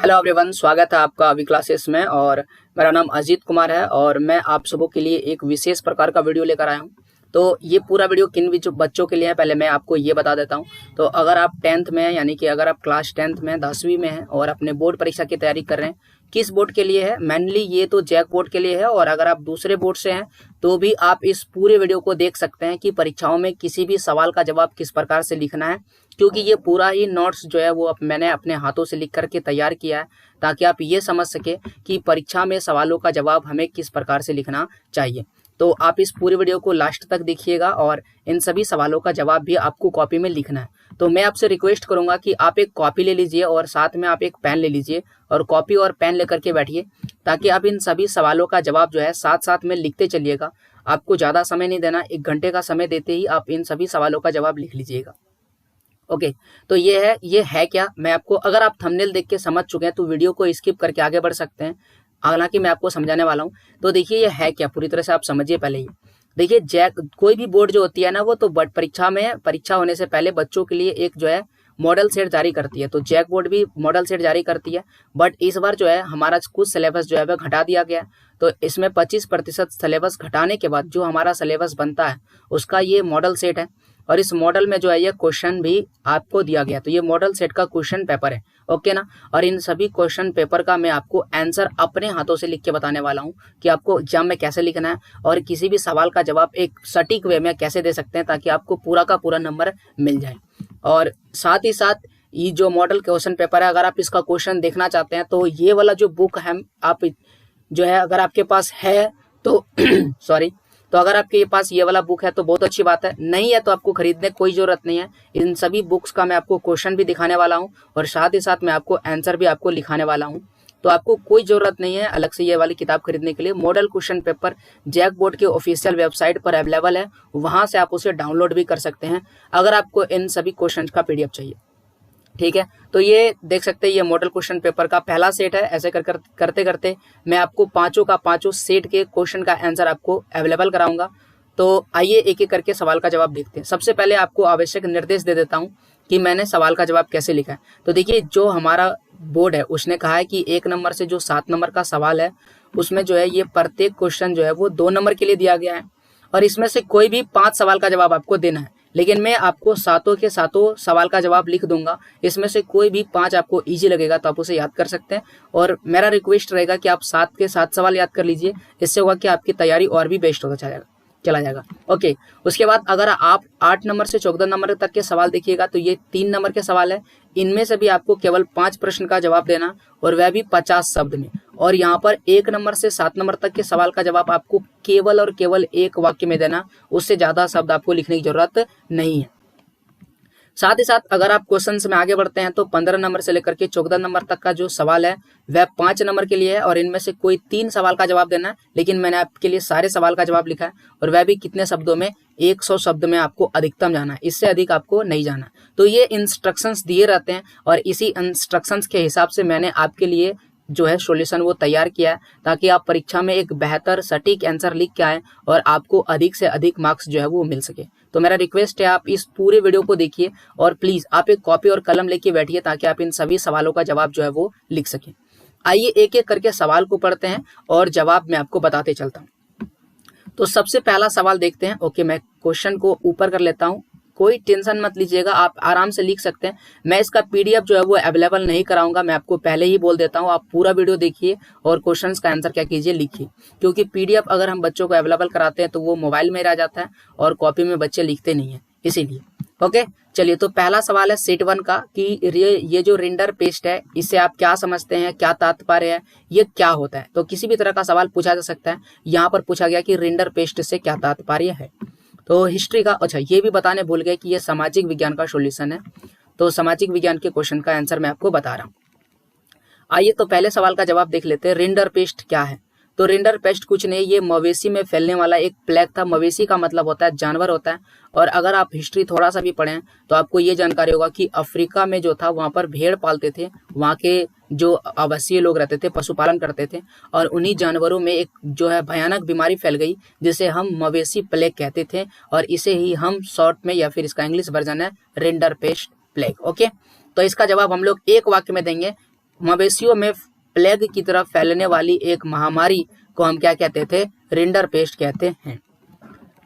Hello everyone, स्वागत है आपका अभी क्लासेस में। और मेरा नाम अजीत कुमार है और मैं आप सबों के लिए एक विशेष प्रकार का वीडियो लेकर आया हूं। तो ये पूरा वीडियो किन बच्चों के लिए है पहले मैं आपको ये बता देता हूं। तो अगर आप 10th में हैं, यानी कि अगर आप क्लास 10th में 10वीं में हैं और अपने बोर्ड परीक्षा की तैयारी कर रहे हैं, किस बोर्ड के लिए है मेनली, ये तो जैक बोर्ड के लिए है। और अगर आप दूसरे बोर्ड से हैं तो भी आप इस पूरे वीडियो को देख सकते हैं कि परीक्षाओं में किसी भी सवाल का जवाब किस प्रकार से लिखना है, क्योंकि ये पूरा ही नोट्स जो है वो मैंने अपने हाथों से लिख करके तैयार किया है, ताकि आप ये समझ सके कि परीक्षा में सवालों का जवाब हमें किस प्रकार से लिखना चाहिए। तो आप इस पूरे वीडियो को लास्ट तक देखिएगा और इन सभी सवालों का जवाब भी आपको कॉपी में लिखना है। तो मैं आपसे रिक्वेस्ट करूंगा कि आप एक कॉपी ले लीजिए और साथ में आप एक पेन ले लीजिए और कॉपी और पेन लेकर के बैठिए, ताकि आप इन सभी सवालों का जवाब जो है साथ साथ में लिखते चलिएगा। आपको ज़्यादा समय नहीं देना, 1 घंटे का समय देते ही आप इन सभी सवालों का जवाब लिख लीजिएगा। ओके, तो ये है क्या, मैं आपको, अगर आप थंबनेल देख के समझ चुके हैं तो वीडियो को स्किप करके आगे बढ़ सकते हैं, हालांकि मैं आपको समझाने वाला हूँ। तो देखिए ये है क्या, पूरी तरह से आप समझिए पहले ही। देखिए जैक कोई भी बोर्ड जो होती है ना, वो तो परीक्षा होने से पहले बच्चों के लिए एक जो है मॉडल सेट जारी करती है। तो जैक बोर्ड भी मॉडल सेट जारी करती है, बट इस बार जो है हमारा कुछ सिलेबस जो है वह घटा दिया गया है। तो इसमें 25% सिलेबस घटाने के बाद जो हमारा सिलेबस बनता है उसका ये मॉडल सेट है। और इस मॉडल में जो है ये क्वेश्चन भी आपको दिया गया, तो ये मॉडल सेट का क्वेश्चन पेपर है। ओके ना। और इन सभी क्वेश्चन पेपर का मैं आपको आंसर अपने हाथों से लिख के बताने वाला हूँ कि आपको एग्जाम में कैसे लिखना है और किसी भी सवाल का जवाब एक सटीक वे में कैसे दे सकते हैं, ताकि आपको पूरा का पूरा नंबर मिल जाए। और साथ ही साथ ये जो मॉडल क्वेश्चन पेपर है, अगर आप इसका क्वेश्चन देखना चाहते हैं तो ये वाला जो बुक है आप जो है अगर आपके पास है तो सॉरी, तो अगर आपके पास ये वाला बुक है तो बहुत अच्छी बात है, नहीं है तो आपको खरीदने कोई जरूरत नहीं है। इन सभी बुक्स का मैं आपको क्वेश्चन भी दिखाने वाला हूं और साथ ही साथ मैं आपको आंसर भी आपको लिखाने वाला हूं। तो आपको कोई जरूरत नहीं है अलग से ये वाली किताब खरीदने के लिए। Model question paper JAC board के ऑफिशियल वेबसाइट पर अवेलेबल है, वहां से आप उसे डाउनलोड भी कर सकते हैं अगर आपको इन सभी क्वेश्चन का पीडीएफ चाहिए। ठीक है, तो ये देख सकते हैं ये मॉडल क्वेश्चन पेपर का पहला सेट है। ऐसे करते करते मैं आपको पांचों का पांचों सेट के क्वेश्चन का आंसर आपको अवेलेबल कराऊंगा। तो आइए एक एक करके सवाल का जवाब देखते हैं। सबसे पहले आपको आवश्यक निर्देश दे देता हूं कि मैंने सवाल का जवाब कैसे लिखा है। तो देखिए जो हमारा बोर्ड है उसने कहा है कि 1 नंबर से जो 7 नंबर का सवाल है उसमें जो है ये प्रत्येक क्वेश्चन जो है वो 2 नंबर के लिए दिया गया है और इसमें से कोई भी 5 सवाल का जवाब आपको देना है। लेकिन मैं आपको सातों के सातों सवाल का जवाब लिख दूंगा, इसमें से कोई भी 5 आपको इजी लगेगा तो आप उसे याद कर सकते हैं। और मेरा रिक्वेस्ट रहेगा कि आप 7 के 7 सवाल याद कर लीजिए, इससे होगा कि आपकी तैयारी और भी बेस्ट होता चला जाएगा। ओके, उसके बाद अगर आप 8 नंबर से 14 नंबर तक के सवाल देखिएगा तो ये 3 नंबर के सवाल है। इनमें से भी आपको केवल 5 प्रश्न का जवाब देना और वह भी 50 शब्द में। और यहाँ पर 1 नंबर से 7 नंबर तक के सवाल का जवाब आपको केवल और केवल 1 वाक्य में देना, उससे ज्यादा शब्द आपको लिखने की जरूरत नहीं है। साथ ही साथ अगर आप क्वेश्चंस में आगे बढ़ते हैं तो 15 नंबर से लेकर के 14 नंबर तक का जो सवाल है वह 5 नंबर के लिए है और इनमें से कोई 3 सवाल का जवाब देना है। लेकिन मैंने आपके लिए सारे सवाल का जवाब लिखा है और वह भी कितने शब्दों में, 100 शब्द में आपको अधिकतम जाना है, इससे अधिक आपको नहीं जाना। तो ये इंस्ट्रक्शंस दिए रहते हैं और इसी इंस्ट्रक्शंस के हिसाब से मैंने आपके लिए जो है सॉल्यूशन वो तैयार किया है, ताकि आप परीक्षा में एक बेहतर सटीक आंसर लिख के आए और आपको अधिक से अधिक मार्क्स जो है वो मिल सके। तो मेरा रिक्वेस्ट है आप इस पूरे वीडियो को देखिए और प्लीज आप एक कॉपी और कलम लेके बैठिए, ताकि आप इन सभी सवालों का जवाब जो है वो लिख सके। आइए एक एक करके सवाल को पढ़ते हैं और जवाब मैं आपको बताते चलता हूँ। तो सबसे पहला सवाल देखते हैं। ओके, मैं क्वेश्चन को ऊपर कर लेता हूँ, कोई टेंशन मत लीजिएगा, आप आराम से लिख सकते हैं। मैं इसका पीडीएफ जो है वो अवेलेबल नहीं कराऊंगा, मैं आपको पहले ही बोल देता हूं। आप पूरा वीडियो देखिए और क्वेश्चंस का आंसर क्या कीजिए, लिखिए, क्योंकि पीडीएफ अगर हम बच्चों को अवेलेबल कराते हैं तो वो मोबाइल में रह जाता है और कॉपी में बच्चे लिखते नहीं है, इसीलिए। ओके, चलिए, तो पहला सवाल है सेट 1 का कि ये जो रेंडर पेस्ट है इससे आप क्या समझते हैं, क्या तात्पर्य है, ये क्या होता है। तो किसी भी तरह का सवाल पूछा जा सकता है। यहाँ पर पूछा गया कि रेंडर पेस्ट से क्या तात्पर्य है। तो हिस्ट्री का, अच्छा ये भी बताने भूल गए कि ये सामाजिक विज्ञान का सॉल्यूशन है। तो सामाजिक विज्ञान के क्वेश्चन का आंसर मैं आपको बता रहा हूँ। आइए तो पहले सवाल का जवाब देख लेते हैं। रेंडर पेस्ट क्या है। तो रेंडर पेस्ट कुछ नहीं, ये मवेशी में फैलने वाला एक प्लेग था। मवेशी का मतलब होता है जानवर होता है। और अगर आप हिस्ट्री थोड़ा सा भी पढ़ें तो आपको ये जानकारी होगा कि अफ्रीका में जो था वहां पर भेड़ पालते थे, वहां के जो आवासीय लोग रहते थे पशुपालन करते थे, और उन्हीं जानवरों में एक जो है भयानक बीमारी फैल गई जिसे हम मवेशी प्लेग कहते थे, और इसे ही हम शॉर्ट में या फिर इसका इंग्लिश वर्जन है रेंडर पेस्ट प्लेग। ओके, तो इसका जवाब हम लोग एक वाक्य में देंगे। मवेशियों में प्लेग की तरह फैलने वाली एक महामारी को हम क्या कहते थे? रिंडरपेस्ट कहते हैं।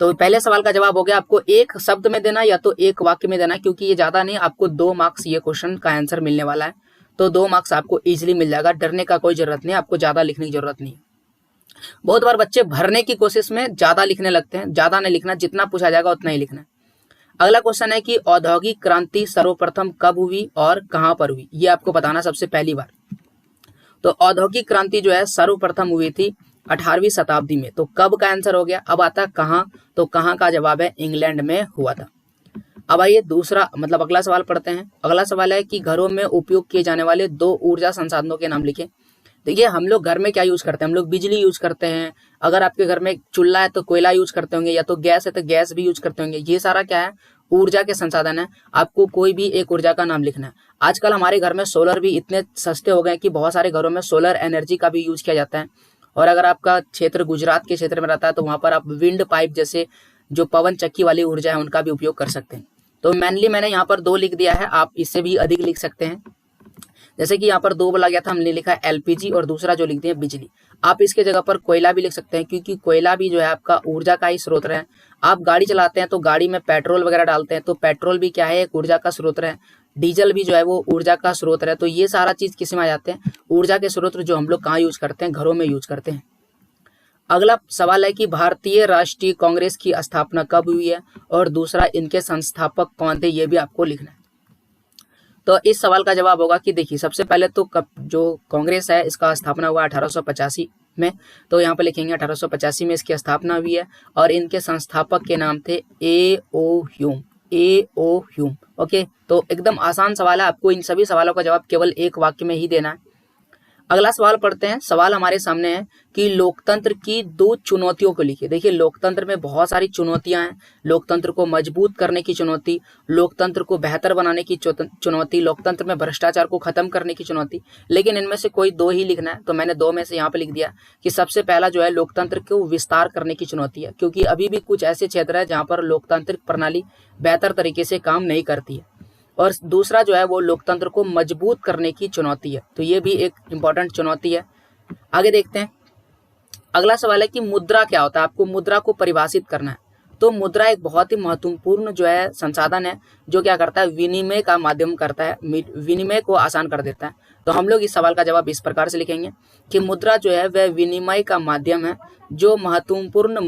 तो पहले सवाल का जवाब हो गया आपको एक शब्द में देना या तो एक वाक्य में देना, क्योंकि ये ज्यादा नहीं, आपको 2 मार्क्स ये क्वेश्चन का आंसर मिलने वाला है, तो 2 मार्क्स आपको इजीली मिल जाएगा। डरने का कोई जरूरत नहीं, आपको ज्यादा लिखने की जरूरत नहीं। बहुत बार बच्चे भरने की कोशिश में ज्यादा लिखने लगते हैं, ज्यादा नहीं लिखना, जितना पूछा जाएगा उतना ही लिखना है। अगला क्वेश्चन है कि औद्योगिक क्रांति सर्वप्रथम कब हुई और कहां पर हुई, ये आपको बताना सबसे पहली बार। तो औद्योगिक क्रांति जो है सर्वप्रथम हुई थी 18वीं शताब्दी में। तो कब का आंसर हो गया। अब आता है कहां, तो कहां का जवाब है इंग्लैंड में हुआ था। अब आइए दूसरा मतलब अगला सवाल पढ़ते हैं। अगला सवाल है कि घरों में उपयोग किए जाने वाले 2 ऊर्जा संसाधनों के नाम लिखें। देखिए हम लोग घर में क्या यूज करते हैं, हम लोग बिजली यूज करते हैं। अगर आपके घर में चूल्हा है तो कोयला यूज करते होंगे, या तो गैस है तो गैस भी यूज करते होंगे। ये सारा क्या है, ऊर्जा के संसाधन है। आपको कोई भी एक ऊर्जा का नाम लिखना है। आजकल हमारे घर में सोलर भी इतने सस्ते हो गए हैं कि बहुत सारे घरों में सोलर एनर्जी का भी यूज किया जाता है। और अगर आपका क्षेत्र गुजरात के क्षेत्र में रहता है तो वहां पर आप विंड पाइप जैसे जो पवन चक्की वाली ऊर्जा है उनका भी उपयोग कर सकते हैं। तो मेनली मैंने यहाँ पर 2 लिख दिया है, आप इससे भी अधिक लिख सकते हैं। जैसे कि यहाँ पर 2 बोला गया था, हमने लिखा एलपीजी और दूसरा जो लिखते हैं बिजली। आप इसके जगह पर कोयला भी लिख सकते हैं, क्योंकि कोयला भी जो है आपका ऊर्जा का ही स्रोत है। आप गाड़ी चलाते हैं तो गाड़ी में पेट्रोल वगैरह डालते हैं, तो पेट्रोल भी क्या है, एक ऊर्जा का स्रोत है। डीजल भी जो है वो ऊर्जा का स्रोत है। तो ये सारा चीज किस में आ जाते हैं, ऊर्जा के स्रोत, जो हम लोग कहाँ यूज करते हैं, घरों में यूज करते हैं। अगला सवाल है कि भारतीय राष्ट्रीय कांग्रेस की स्थापना कब हुई है और दूसरा इनके संस्थापक कौन थे, ये भी आपको लिखना है। तो इस सवाल का जवाब होगा कि देखिए सबसे पहले तो जो कांग्रेस है इसका स्थापना हुआ 1885 में। तो यहाँ पर लिखेंगे 1885 में इसकी स्थापना हुई है और इनके संस्थापक के नाम थे A.O.. Hume. A.O.. Hume. Okay, तो एकदम आसान सवाल है, आपको इन सभी सवालों का जवाब केवल एक वाक्य में ही देना है। अगला सवाल पढ़ते हैं। सवाल हमारे सामने है कि लोकतंत्र की 2 चुनौतियों को लिखिए। देखिए लोकतंत्र में बहुत सारी चुनौतियां हैं। लोकतंत्र को मजबूत करने की चुनौती, लोकतंत्र को बेहतर बनाने की चुनौती, लोकतंत्र में भ्रष्टाचार को खत्म करने की चुनौती, लेकिन इनमें से कोई 2 ही लिखना है। तो मैंने 2 में से यहाँ पे लिख दिया कि सबसे पहला जो है लोकतंत्र को विस्तार करने की चुनौती है, क्योंकि अभी भी कुछ ऐसे क्षेत्र है जहाँ पर लोकतांत्रिक प्रणाली बेहतर तरीके से काम नहीं करती है। और दूसरा जो है वो लोकतंत्र को मजबूत करने की चुनौती है। तो ये भी एक इम्पॉर्टेंट चुनौती है। आगे देखते हैं। अगला सवाल है कि मुद्रा क्या होता है, आपको मुद्रा को परिभाषित करना है। तो मुद्रा एक बहुत ही महत्वपूर्ण जो है संसाधन है, जो क्या करता है, विनिमय का माध्यम करता है, विनिमय को आसान कर देता है। तो हम लोग इस सवाल का जवाब इस प्रकार से लिखेंगे कि मुद्रा जो है वह विनिमय का माध्यम है जो महत्वपूर्ण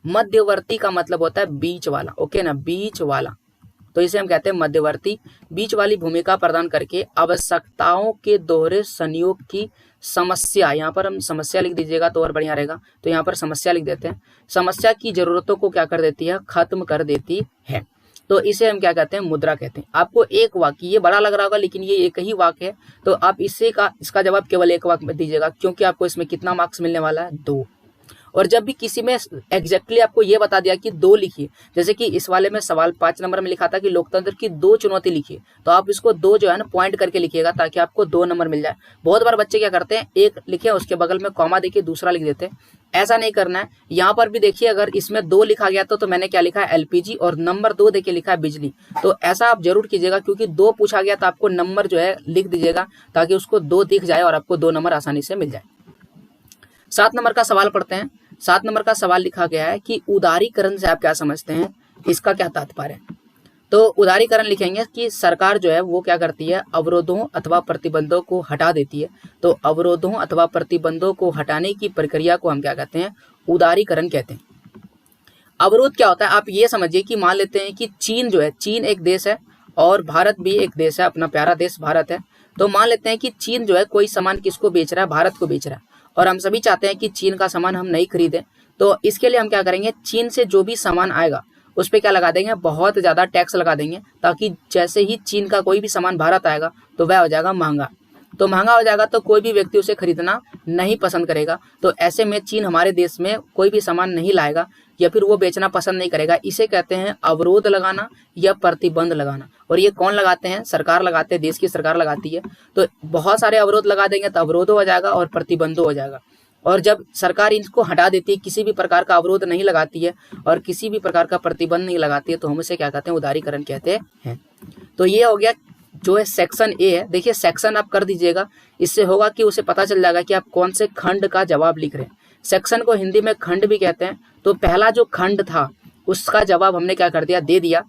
मध्यवर्ती का मतलब होता है बीच वाला। ओके ना, बीच वाला। तो इसे हम कहते हैं मध्यवर्ती, बीच वाली भूमिका प्रदान करके आवश्यकताओं के दोहरे संयोग की समस्या, यहाँ पर हम समस्या लिख दीजिएगा तो और बढ़िया रहेगा। तो यहाँ पर समस्या लिख देते हैं। समस्या की जरूरतों को क्या कर देती है, खत्म कर देती है। तो इसे हम क्या कहते हैं, मुद्रा कहते हैं। आपको एक वाक्य, ये बड़ा लग रहा होगा लेकिन ये एक ही वाक्य है, तो आप इसका जवाब केवल एक वाक्य में दीजिएगा, क्योंकि आपको इसमें कितना मार्क्स मिलने वाला है, 2। और जब भी किसी में एग्जैक्टली आपको ये बता दिया कि 2 लिखिए, जैसे कि इस वाले में सवाल 5 नंबर में लिखा था कि लोकतंत्र की 2 चुनौती लिखिए, तो आप इसको 2 जो है ना पॉइंट करके लिखिएगा ताकि आपको 2 नंबर मिल जाए। बहुत बार बच्चे क्या करते हैं, एक लिखे उसके बगल में कॉमा देखिए दूसरा लिख देते हैं, ऐसा नहीं करना है। यहाँ पर भी देखिए अगर इसमें 2 लिखा गया तो मैंने क्या लिखा है, एलपीजी, और नंबर 2 देखिए लिखा है बिजली। तो ऐसा आप जरूर कीजिएगा, क्योंकि 2 पूछा गया तो आपको नंबर जो है लिख दीजिएगा ताकि उसको 2 दिख जाए और आपको 2 नंबर आसानी से मिल जाए। 7 नंबर का सवाल पढ़ते हैं। 7 नंबर का सवाल लिखा गया है कि उदारीकरण से आप क्या समझते हैं, इसका क्या तात्पर्य है। तो उदारीकरण लिखेंगे कि सरकार जो है वो क्या करती है, अवरोधों अथवा प्रतिबंधों को हटा देती है। तो अवरोधों अथवा प्रतिबंधों को हटाने की प्रक्रिया को हम क्या कहते हैं, उदारीकरण कहते हैं। अवरोध क्या होता है, आप ये समझिए कि मान लेते हैं कि चीन जो है, चीन एक देश है और भारत भी एक देश है, अपना प्यारा देश भारत है। तो मान लेते हैं कि चीन जो है कोई सामान किसको बेच रहा है, भारत को बेच रहा है, और हम सभी चाहते हैं कि चीन का सामान हम नहीं खरीदें। तो इसके लिए हम क्या करेंगे, चीन से जो भी सामान आएगा उस पर क्या लगा देंगे, बहुत ज़्यादा टैक्स लगा देंगे, ताकि जैसे ही चीन का कोई भी सामान भारत आएगा तो वह हो जाएगा महंगा। तो महंगा हो जाएगा तो कोई भी व्यक्ति उसे खरीदना नहीं पसंद करेगा। तो ऐसे में चीन हमारे देश में कोई भी सामान नहीं लाएगा या फिर वो बेचना पसंद नहीं करेगा। इसे कहते हैं अवरोध लगाना या प्रतिबंध लगाना। और ये कौन लगाते हैं, सरकार लगाते हैं, देश की सरकार लगाती है। तो बहुत सारे अवरोध लगा देंगे तो अवरोध हो जाएगा और प्रतिबंध हो जाएगा। और जब सरकार इनको हटा देती है, किसी भी प्रकार का अवरोध नहीं लगाती है और किसी भी प्रकार का प्रतिबंध नहीं लगाती है, तो हम इसे क्या कहते हैं, उदारीकरण कहते हैं। तो ये हो गया जो है सेक्शन ए है, देखिए सेक्शन आप कर दीजिएगा, इससे होगा कि उसे पता चल जाएगा कि आप कौन से खंड का जवाब लिख रहे हैं। सेक्शन को हिंदी में खंड भी कहते हैं। तो पहला जो खंड था उसका जवाब हमने क्या कर दिया, दे दिया।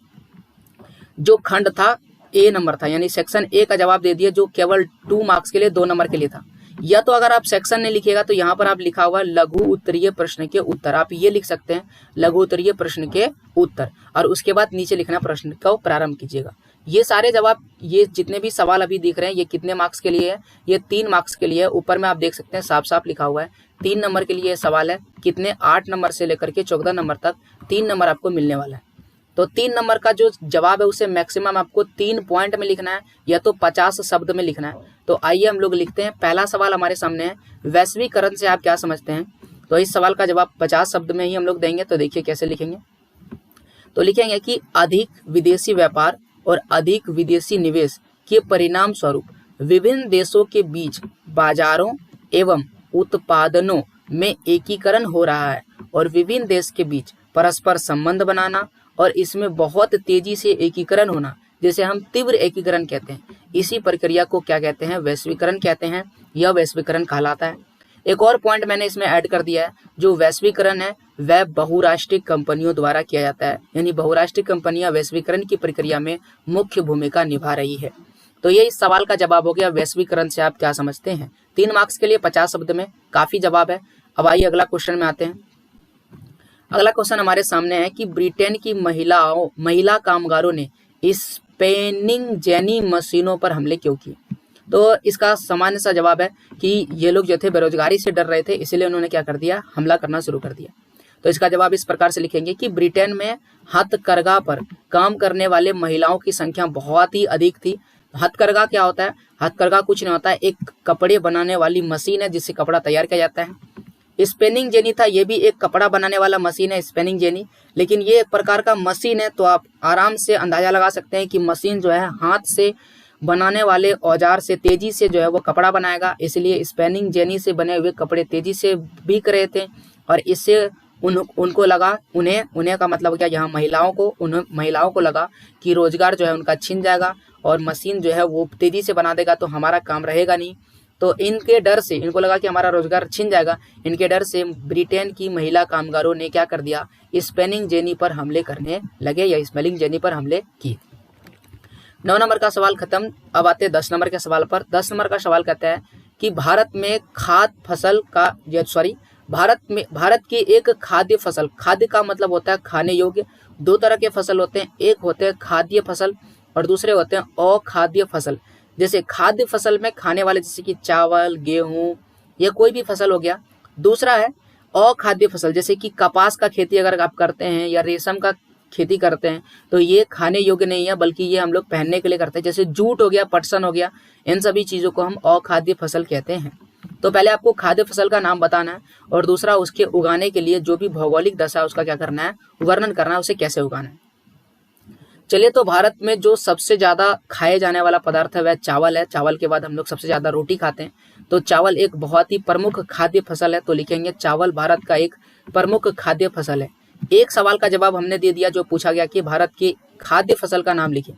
जो खंड था ए नंबर था, यानी सेक्शन ए का जवाब दे दिया, जो केवल 2 मार्क्स के लिए 2 नंबर के लिए था। या तो अगर आप सेक्शन नहीं लिखिएगा तो यहाँ पर आप लिखा हुआ लघु उत्तरीय प्रश्न के उत्तर, आप ये लिख सकते हैं लघु उत्तरीय प्रश्न के उत्तर, और उसके बाद नीचे लिखना प्रश्न का प्रारंभ कीजिएगा। ये सारे जवाब, ये जितने भी सवाल अभी दिख रहे हैं, ये कितने मार्क्स के लिए है, ये 3 मार्क्स के लिए है। ऊपर में आप देख सकते हैं साफ साफ लिखा हुआ है 3 नंबर के लिए सवाल है। कितने, 8 नंबर से लेकर के 14 नंबर तक 3 नंबर आपको मिलने वाला है। तो 3 नंबर का जो जवाब है उसे मैक्सिमम आपको 3 पॉइंट में लिखना है या तो 50 शब्द में लिखना है। तो आइए हम लोग लिखते हैं। पहला सवाल हमारे सामने है, वैश्वीकरण से आप क्या समझते हैं। तो इस सवाल का जवाब 50 शब्द में ही हम लोग देंगे। तो देखिए कैसे लिखेंगे। तो लिखेंगे कि अधिक विदेशी व्यापार और अधिक विदेशी निवेश के परिणाम स्वरूप विभिन्न देशों के बीच बाजारों एवं उत्पादनों में एकीकरण हो रहा है और विभिन्न देश के बीच परस्पर संबंध बनाना और इसमें बहुत तेजी से एकीकरण होना, जिसे हम तीव्र एकीकरण कहते हैं, इसी प्रक्रिया को क्या कहते हैं, वैश्वीकरण कहते हैं। यह वैश्वीकरण कहलाता है। एक और पॉइंट मैंने इसमें ऐड कर दिया है, जो वैश्वीकरण है वह बहुराष्ट्रीय कंपनियों द्वारा किया जाता है, यानी बहुराष्ट्रीय कंपनियां वैश्वीकरण की प्रक्रिया में मुख्य भूमिका निभा रही है। तो ये इस सवाल का जवाब हो गया, वैश्वीकरण से आप क्या समझते हैं। 3 मार्क्स के लिए 50 शब्द में काफी जवाब है। अब आइए अगला क्वेश्चन में आते हैं। अगला क्वेश्चन हमारे सामने है कि ब्रिटेन की महिला कामगारों ने स्पिनिंग जेनी मशीनों पर हमले क्यों किए। तो इसका सामान्य सा जवाब है कि ये लोग जो थे बेरोजगारी से डर रहे थे, इसलिए उन्होंने क्या कर दिया, हमला करना शुरू कर दिया। तो इसका जवाब इस प्रकार से लिखेंगे कि ब्रिटेन में हथकरघा पर काम करने वाले महिलाओं की संख्या बहुत ही अधिक थी। हथकरघा क्या होता है, हथकरघा कुछ नहीं होता है, एक कपड़े बनाने वाली मशीन है जिससे कपड़ा तैयार किया जाता है। स्पिनिंग जेनी था, ये भी एक कपड़ा बनाने वाला मशीन है, स्पिनिंग जेनी, लेकिन ये एक प्रकार का मशीन है। तो आप आराम से अंदाजा लगा सकते हैं कि मशीन जो है हाथ से बनाने वाले औजार से तेजी से जो है वो कपड़ा बनाएगा, इसलिए स्पिनिंग जेनी से बने हुए कपड़े तेजी से बिक रहे थे। और इससे उनको लगा, उन्हें का मतलब क्या, यहाँ महिलाओं को लगा कि रोजगार जो है उनका छिन जाएगा और मशीन जो है वो तेजी से बना देगा तो हमारा काम रहेगा नहीं। तो इनके डर से, इनको लगा कि हमारा रोजगार छिन जाएगा, इनके डर से ब्रिटेन की महिला कामगारों ने क्या कर दिया, स्पिनिंग जेनी पर हमले करने लगे या स्पिनिंग जेनी पर हमले किए। 9 नंबर का सवाल खत्म। अब आते हैं 10 नंबर के सवाल पर। 10 नंबर का सवाल कहता है कि भारत की एक खाद्य फसल, खाद्य का मतलब होता है खाने योग्य। 2 तरह के फसल होते हैं, एक होते हैं खाद्य फसल और दूसरे होते हैं अखाद्य फसल। जैसे खाद्य फसल में खाने वाले जैसे कि चावल, गेहूं, या कोई भी फसल हो गया। दूसरा है अखाद्य फसल, जैसे कि कपास का खेती अगर आप करते हैं या रेशम का खेती करते हैं तो ये खाने योग्य नहीं है, बल्कि ये हम लोग पहनने के लिए करते हैं। जैसे जूट हो गया, पटसन हो गया, इन सभी चीज़ों को हम अखाद्य फसल कहते हैं। तो पहले आपको खाद्य फसल का नाम बताना है और दूसरा उसके उगाने के लिए जो भी भौगोलिक दशा है उसका क्या करना है, वर्णन करना है, उसे कैसे उगाना है। चलिए, तो भारत में जो सबसे ज़्यादा खाए जाने वाला पदार्थ है वह चावल है। चावल के बाद हम लोग सबसे ज़्यादा रोटी खाते हैं, तो चावल एक बहुत ही प्रमुख खाद्य फसल है। तो लिखेंगे चावल भारत का एक प्रमुख खाद्य फसल है। एक सवाल का जवाब हमने दे दिया जो पूछा गया कि भारत की खाद्य फसल का नाम लिखें।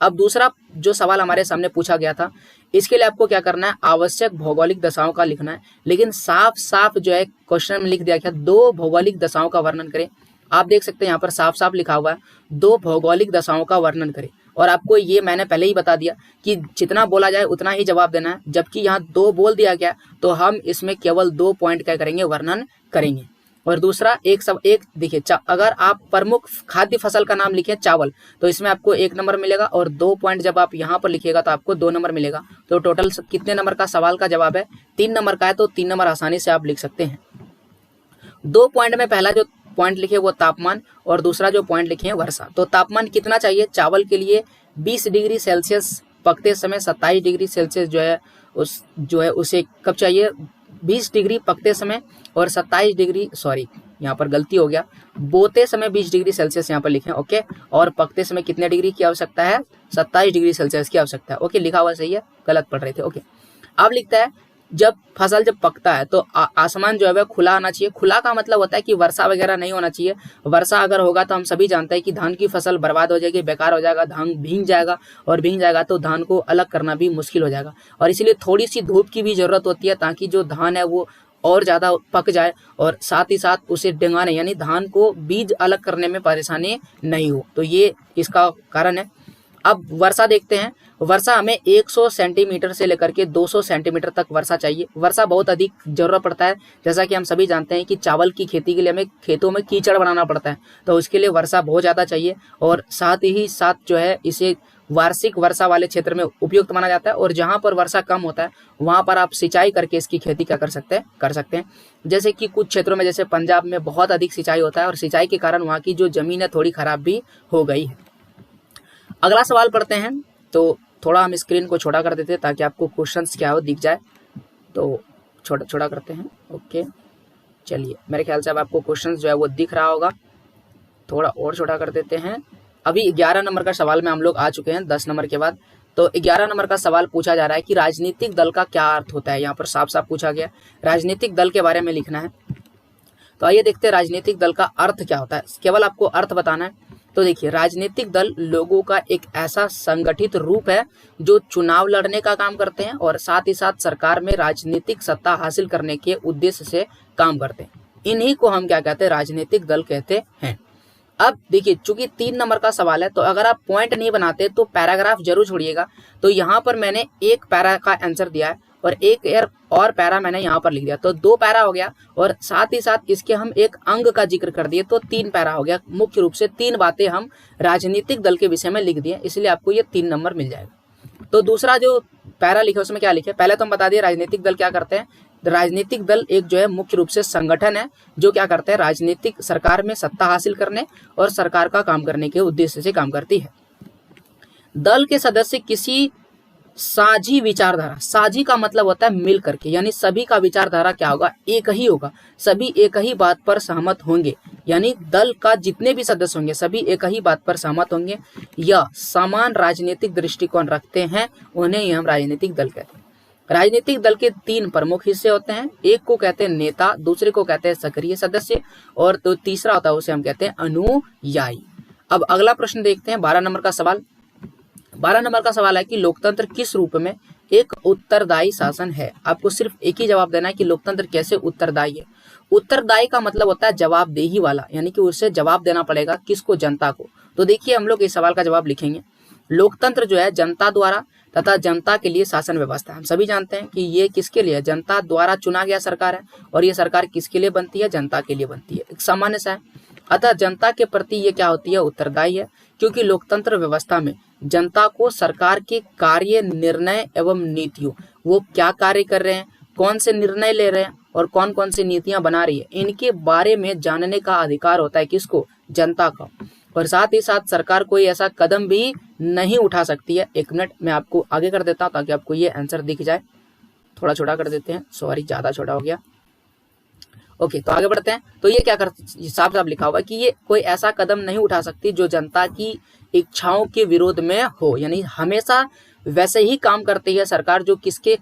अब दूसरा जो सवाल हमारे सामने पूछा गया था, इसके लिए आपको क्या करना है, आवश्यक भौगोलिक दशाओं का लिखना है। लेकिन साफ साफ जो है क्वेश्चन में लिख दिया गया 2 भौगोलिक दशाओं का वर्णन करें। आप देख सकते हैं यहाँ पर साफ साफ लिखा हुआ है 2 भौगोलिक दशाओं का वर्णन करें। और आपको ये मैंने पहले ही बता दिया कि जितना बोला जाए उतना ही जवाब देना है, जबकि यहाँ 2 बोल दिया गया तो हम इसमें केवल 2 पॉइंट क्या करेंगे, वर्णन करेंगे। और दूसरा एक देखिए, अगर आप प्रमुख खाद्य फसल का नाम लिखे चावल तो इसमें आपको 1 नंबर मिलेगा और 2 पॉइंट जब आप यहाँ पर लिखिएगा तो आपको 2 नंबर मिलेगा। तो टोटल कितने नंबर का सवाल का जवाब है, 3 नंबर का है। तो 3 नंबर आसानी से आप लिख सकते हैं। 2 पॉइंट में पहला जो पॉइंट लिखे वो तापमान और दूसरा जो पॉइंट लिखे हैं वर्षा। तो तापमान कितना चाहिए चावल के लिए, 20 डिग्री सेल्सियस पकते समय 27 डिग्री सेल्सियस जो है उसे कब चाहिए, 20 डिग्री पकते समय और 27 डिग्री, सॉरी यहाँ पर गलती हो गया, बोते समय 20 डिग्री सेल्सियस यहाँ पर लिखें, ओके। और पकते समय कितने डिग्री की आवश्यकता है, 27 डिग्री सेल्सियस की आवश्यकता है, ओके। लिखा हुआ सही है, गलत पढ़ रहे थे, ओके। अब लिखता है जब फसल जब पकता है तो आसमान जो है वह खुला आना चाहिए। खुला का मतलब होता है कि वर्षा वगैरह नहीं होना चाहिए। वर्षा अगर होगा तो हम सभी जानते हैं कि धान की फसल बर्बाद हो जाएगी, बेकार हो जाएगा, धान भीग जाएगा, और भीग जाएगा तो धान को अलग करना भी मुश्किल हो जाएगा। और इसलिए थोड़ी सी धूप की भी जरूरत होती है ताकि जो धान है वो और ज़्यादा पक जाए, और साथ ही साथ उसे डिंगाने यानी धान को बीज अलग करने में परेशानी नहीं हो। तो ये इसका कारण है। अब वर्षा देखते हैं। वर्षा हमें 100 सेंटीमीटर से लेकर के 200 सेंटीमीटर तक वर्षा चाहिए। वर्षा बहुत अधिक जरूरत पड़ता है। जैसा कि हम सभी जानते हैं कि चावल की खेती के लिए हमें खेतों में कीचड़ बनाना पड़ता है, तो उसके लिए वर्षा बहुत ज़्यादा चाहिए। और साथ ही साथ जो है इसे वार्षिक वर्षा वाले क्षेत्र में उपयुक्त माना जाता है। और जहाँ पर वर्षा कम होता है वहाँ पर आप सिंचाई करके इसकी खेती क्या कर सकते हैं। जैसे कि कुछ क्षेत्रों में, जैसे पंजाब में बहुत अधिक सिंचाई होता है, और सिंचाई के कारण वहाँ की जो जमीन है थोड़ी खराब भी हो गई है। अगला सवाल पढ़ते हैं। तो थोड़ा हम स्क्रीन को छोटा कर देते हैं ताकि आपको क्वेश्चंस क्या हो दिख जाए। तो छोटा करते हैं। ओके, चलिए, मेरे ख्याल से अब आपको क्वेश्चंस जो है वो दिख रहा होगा। थोड़ा और छोटा कर देते हैं। अभी 11 नंबर का सवाल में हम लोग आ चुके हैं 10 नंबर के बाद। तो 11 नंबर का सवाल पूछा जा रहा है कि राजनीतिक दल का क्या अर्थ होता है। यहाँ पर साफ साफ पूछा गया, राजनीतिक दल के बारे में लिखना है। तो आइए देखते हैं राजनीतिक दल का अर्थ क्या होता है। केवल आपको अर्थ बताना है। तो देखिए, राजनीतिक दल लोगों का एक ऐसा संगठित रूप है जो चुनाव लड़ने का काम करते हैं और साथ ही साथ सरकार में राजनीतिक सत्ता हासिल करने के उद्देश्य से काम करते हैं। इन्हीं को हम क्या कहते हैं, राजनीतिक दल कहते हैं। अब देखिए, चूंकि 3 नंबर का सवाल है तो अगर आप पॉइंट नहीं बनाते तो पैराग्राफ जरूर छोड़िएगा। तो यहाँ पर मैंने एक पैरा का आंसर दिया है और एक और पैरा मैंने यहाँ पर लिख दिया, तो 2 पैरा हो गया। और साथ ही साथ इसके हम एक अंग का जिक्र कर दिए तो 3 पैरा हो गया। मुख्य रूप से 3 बातें हम राजनीतिक दल के विषय में लिख दिए, इसलिए आपको ये 3 नंबर मिल जाएगा। तो दूसरा जो पैरा लिखे उसमें क्या लिखे, पहले तो हम बता दिए राजनीतिक दल क्या करते हैं। राजनीतिक दल एक जो है मुख्य रूप से संगठन है जो क्या करते हैं, राजनीतिक सरकार में सत्ता हासिल करने और सरकार का काम करने के उद्देश्य से काम करती है। दल के सदस्य किसी साझी विचारधारा, साझी का मतलब होता है मिल करके, यानी सभी का विचारधारा क्या होगा, एक ही होगा, सभी एक ही बात पर सहमत होंगे। यानी दल का जितने भी सदस्य होंगे सभी एक ही बात पर सहमत होंगे या समान राजनीतिक दृष्टिकोण रखते हैं, उन्हें ही हम राजनीतिक दल कहते हैं। राजनीतिक दल के 3 प्रमुख हिस्से होते हैं। एक को कहते हैं नेता, दूसरे को कहते हैं सक्रिय सदस्य, और तो तीसरा होता है उसे हम कहते हैं अनुयायी। अब अगला प्रश्न देखते हैं, 12 नंबर का सवाल। 12 नंबर का सवाल है कि लोकतंत्र किस रूप में एक उत्तरदायी शासन है। आपको सिर्फ एक ही जवाब देना है कि लोकतंत्र कैसे उत्तरदायी है। उत्तरदायी का मतलब होता है जवाबदेही वाला, यानी कि उससे जवाब देना पड़ेगा किसको, जनता को। तो देखिए, हम लोग इस सवाल का जवाब लिखेंगे। लोकतंत्र जो है जनता द्वारा तथा जनता के लिए शासन व्यवस्था है। हम सभी जानते हैं कि ये किसके लिए, जनता द्वारा चुना गया सरकार है, और ये सरकार किसके लिए बनती है, जनता के लिए बनती है, एक सामान्य सा है। अतः जनता के प्रति ये क्या होती है, उत्तरदायी है, क्योंकि लोकतंत्र व्यवस्था में जनता को सरकार के कार्य, निर्णय एवं नीतियों, वो क्या कार्य कर रहे हैं, कौन से निर्णय ले रहे हैं और कौन कौन सी नीतियां बना रही है, इनके बारे में जानने का अधिकार होता है किसको, जनता का। और साथ ही साथ सरकार कोई ऐसा कदम भी नहीं उठा सकती है। 1 मिनट मैं आपको आगे कर देता हूं ताकि आपको ये आंसर दिख जाए। थोड़ा छोटा कर देते हैं, सॉरी ज्यादा छोटा हो गया। ओके, तो आगे बढ़ते हैं। तो ये क्या कर, साफ साफ लिखा हुआ है कि ये कोई ऐसा कदम नहीं उठा सकती जो जनता की इच्छाओं के विरोध में हो, यानी हमेशा वैसे ही काम करती है सरकार जो किसके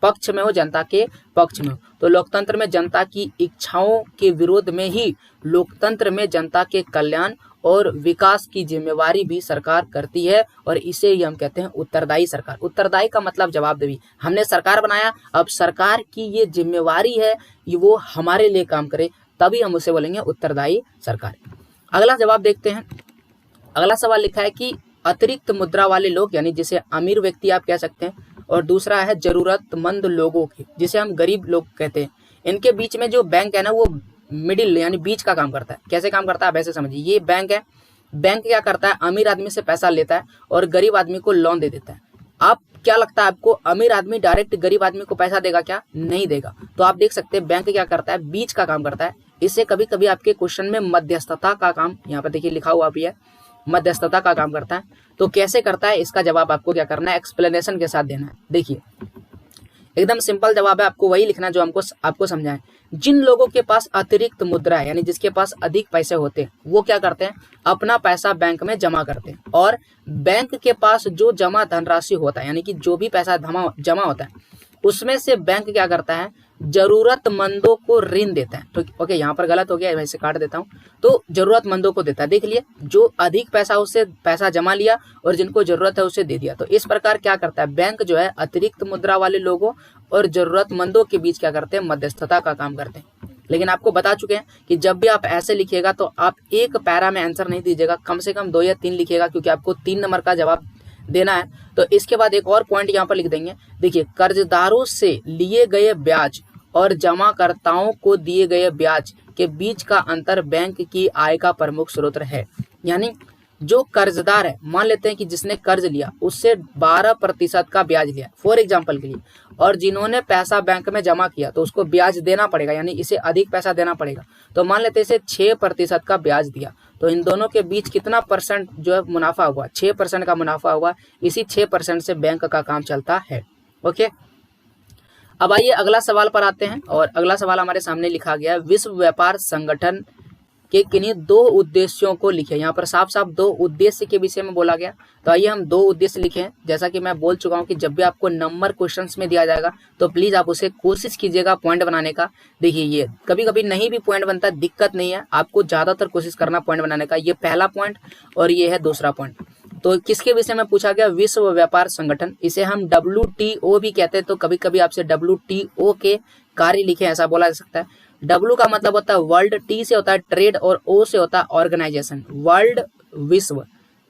पक्ष में हो, जनता के पक्ष में हो। तो लोकतंत्र में जनता की इच्छाओं के विरोध में ही लोकतंत्र में जनता के कल्याण और विकास की जिम्मेवारी भी सरकार करती है, और इसे ही हम कहते हैं उत्तरदायी सरकार। उत्तरदायी का मतलब जवाबदेही। हमने सरकार बनाया, अब सरकार की ये जिम्मेवारी है कि वो हमारे लिए काम करे, तभी हम उसे बोलेंगे उत्तरदायी सरकार। अगला जवाब देखते हैं। अगला सवाल लिखा है कि अतिरिक्त मुद्रा वाले लोग, यानी जिसे अमीर व्यक्ति आप कह सकते हैं, और दूसरा है जरूरतमंद लोगों के, जिसे हम गरीब लोग कहते हैं, इनके बीच में जो बैंक है ना, वो मिडिल यानी बीच का काम करता है। कैसे काम करता है, वैसे समझिए। ये बैंक है, बैंक क्या करता है, अमीर आदमी से पैसा लेता है और गरीब आदमी को लोन दे देता है। आप क्या लगता है आपको, अमीर आदमी डायरेक्ट गरीब आदमी को पैसा देगा क्या, नहीं देगा। तो आप देख सकते हैं बैंक क्या करता है, बीच का काम करता है। इससे कभी कभी आपके क्वेश्चन में मध्यस्थता का काम, यहाँ पर देखिए लिखा हुआ भी है, मध्यस्थता का काम करता है। तो कैसे करता है, इसका जवाब आपको क्या करना है, एक्सप्लेनेशन के साथ देना है। देखिए, एकदम सिंपल जवाब है, आपको वही लिखना जो हमको आपको समझाएं। जिन लोगों के पास अतिरिक्त मुद्रा है, यानी जिसके पास अधिक पैसे होते हैं, वो क्या करते हैं, अपना पैसा बैंक में जमा करते हैं। और बैंक के पास जो जमा धनराशि होता है, यानी कि जो भी पैसा जमा होता है, उसमें से बैंक क्या करता है, जरूरतमंदों को ऋण देता है। तो ओके, यहाँ पर गलत हो गया, वैसे काट देता हूँ। तो जरूरतमंदों को देता है, देख लिए, जो अधिक पैसा उससे पैसा जमा लिया और जिनको जरूरत है उसे दे दिया। तो इस प्रकार क्या करता है बैंक जो है, अतिरिक्त मुद्रा वाले लोगों और जरूरतमंदों के बीच क्या करते हैं, मध्यस्थता का काम करते हैं। लेकिन आपको बता चुके हैं कि जब भी आप ऐसे लिखिएगा तो आप एक पैरा में आंसर नहीं दीजिएगा, कम से कम 2 या 3 लिखिएगा, क्योंकि आपको 3 नंबर का जवाब देना है। तो इसके बाद एक और पॉइंट यहाँ पर लिख देंगे, देखिए, कर्जदारों से लिए गए ब्याज और जमाकर्ताओं को दिए गए ब्याज के बीच का अंतर बैंक की आय का प्रमुख स्रोत है। यानी जो कर्जदार है, मान लेते हैं कि जिसने कर्ज लिया उससे 12% का ब्याज लिया फॉर एग्जांपल के लिए, और जिन्होंने पैसा बैंक में जमा किया तो उसको ब्याज देना पड़ेगा, यानी इसे अधिक पैसा देना पड़ेगा। तो मान लेते हैं इसे 6% का ब्याज दिया, तो इन दोनों के बीच कितना परसेंट जो है मुनाफा हुआ, 6% का मुनाफा हुआ। इसी 6% से बैंक का काम चलता है। ओके, अब आइए अगला सवाल पर आते हैं, और अगला सवाल हमारे सामने लिखा गया है, विश्व व्यापार संगठन के किन्हीं 2 उद्देश्यों को लिखे। यहाँ पर साफ साफ 2 उद्देश्य के विषय में बोला गया। तो आइए हम 2 उद्देश्य लिखें। जैसा कि मैं बोल चुका हूँ कि जब भी आपको नंबर क्वेश्चंस में दिया जाएगा तो प्लीज आप उसे कोशिश कीजिएगा पॉइंट बनाने का। देखिए, ये कभी कभी नहीं भी पॉइंट बनता, दिक्कत नहीं है, आपको ज्यादातर कोशिश करना पॉइंट बनाने का। ये पहला पॉइंट और ये है दूसरा पॉइंट। तो किसके विषय में पूछा गया, विश्व व्यापार संगठन, इसे हम WTO भी कहते हैं। तो कभी कभी आपसे WTO के कार्य लिखे, ऐसा बोला जा सकता है। W का मतलब होता है वर्ल्ड, T से होता है ट्रेड और O से होता है ऑर्गेनाइजेशन। वर्ल्ड विश्व,